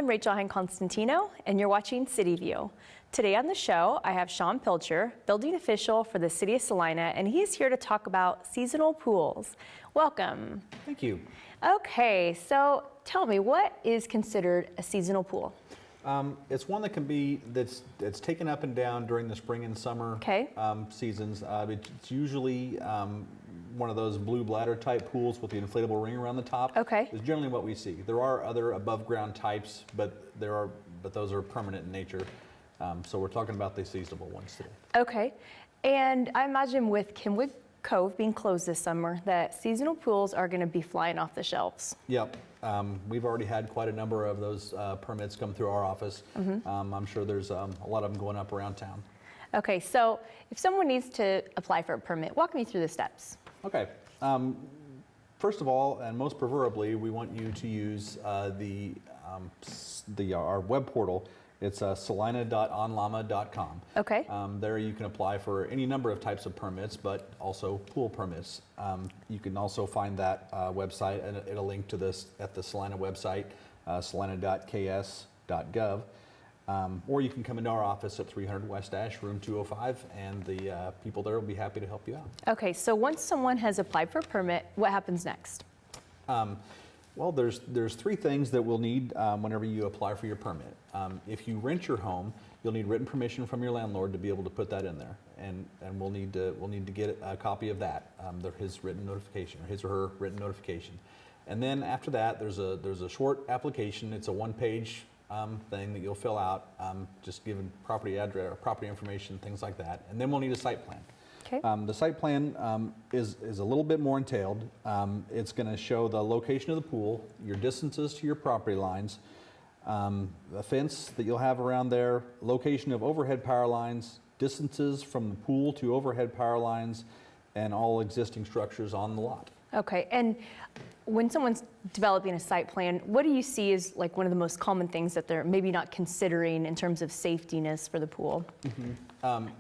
Rachel Hinde-Constantino, and you're watching City View. Today on the show, I have Sean Pilcher, building official for the City of Salina, and he's here to talk about seasonal pools. Welcome. Thank you. Okay, so tell me, what is considered a seasonal pool? It's one that can be, it's taken up and down during the spring and summer seasons. It's usually one of those blue bladder type pools with the inflatable ring around the top. Okay. Is generally what we see. There are other above ground types, but those are permanent in nature. So we're talking about the seasonal ones today. Okay, and I imagine with Kenwood Cove being closed this summer, that seasonal pools are going to be flying off the shelves. Yep. We've already had quite a number of those permits come through our office. I'm sure there's a lot of them going up around town. Okay, so if someone needs to apply for a permit, walk me through the steps. Okay. First of all, and most preferably, we want you to use our web portal. It's salina.onlama.com. Okay. There you can apply for any number of types of permits, but also pool permits. You can also find that website, and it'll link to this at the Salina website, salina.ks.gov. Or you can come into our office at 300 West Ash, room 205, and the people there will be happy to help you out. Okay, so once someone has applied for a permit, what happens next? Well, there's three things that we'll need whenever you apply for your permit. If you rent your home, you'll need written permission from your landlord to be able to put that in there, and we'll need to get a copy of that, his written notification, or his or her written notification. And then after that, there's a short application. It's a one-page thing that you'll fill out, just giving property address or property information, things like that. And then we'll need a site plan. Okay. The site plan is a little bit more entailed. It's going to show the location of the pool, your distances to your property lines, the fence that you'll have around there, location of overhead power lines, distances from the pool to overhead power lines, and all existing structures on the lot. Okay, and when someone's developing a site plan, what do you see as like one of the most common things that they're maybe not considering in terms of safetiness for the pool?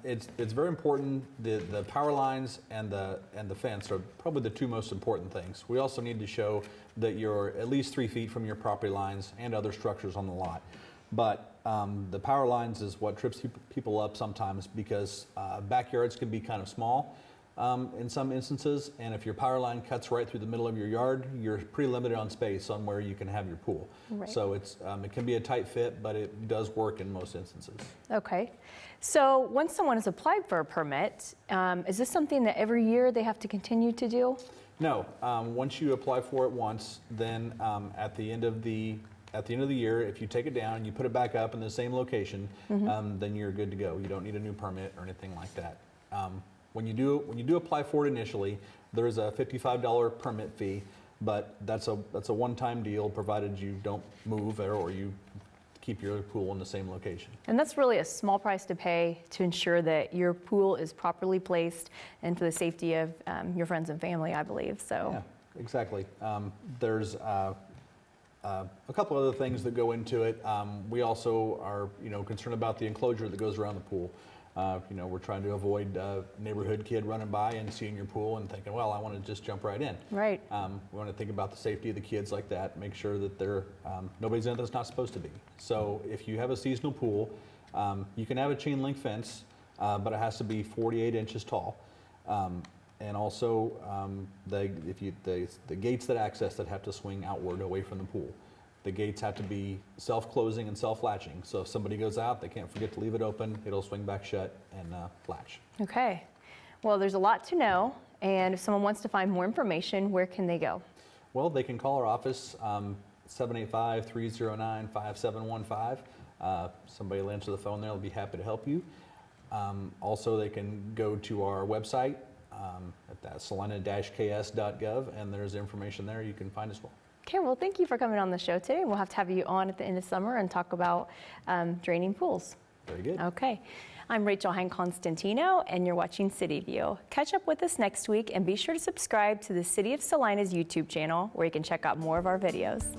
It's very important. The power lines and the fence are probably the two most important things. We also need to show that you're at least 3 feet from your property lines and other structures on the lot. But the power lines is what trips people up sometimes, because backyards can be kind of small in some instances, and if your power line cuts right through the middle of your yard, you're pretty limited on space on where you can have your pool. Right. So it can be a tight fit, but it does work in most instances. Okay. So once someone has applied for a permit, is this something that every year they have to continue to do? No. Once you apply for it once, then at the end of the year, if you take it down and you put it back up in the same location, then you're good to go. You don't need a new permit or anything like that. When you do apply for it initially, there is a $55 permit fee, but that's a one-time deal, provided you don't move or you keep your pool in the same location. And that's really a small price to pay to ensure that your pool is properly placed and for the safety of your friends and family, I believe. So. Yeah, exactly. There's a couple other things that go into it. We also are concerned about the enclosure that goes around the pool. We're trying to avoid a neighborhood kid running by and seeing your pool and thinking, well, I want to just jump right in. Right. We want to think about the safety of the kids like that, make sure that nobody's in it that's not supposed to be. So if you have a seasonal pool, you can have a chain link fence, but it has to be 48 inches tall. And also the gates that access it have to swing outward away from the pool. The gates have to be self-closing and self-latching. So if somebody goes out, they can't forget to leave it open. It'll swing back shut and latch. Okay. Well, there's a lot to know. And if someone wants to find more information, where can they go? Well, they can call our office, 785-309-5715. Somebody will answer the phone there. They'll be happy to help you. Also, they can go to our website at salina-ks.gov, and there's information there you can find as well. Okay, well, thank you for coming on the show today. We'll have to have you on at the end of summer and talk about draining pools. Very good. Okay. I'm Rachel Hinde-Constantino, and you're watching City View. Catch up with us next week, and be sure to subscribe to the City of Salina's YouTube channel, where you can check out more of our videos.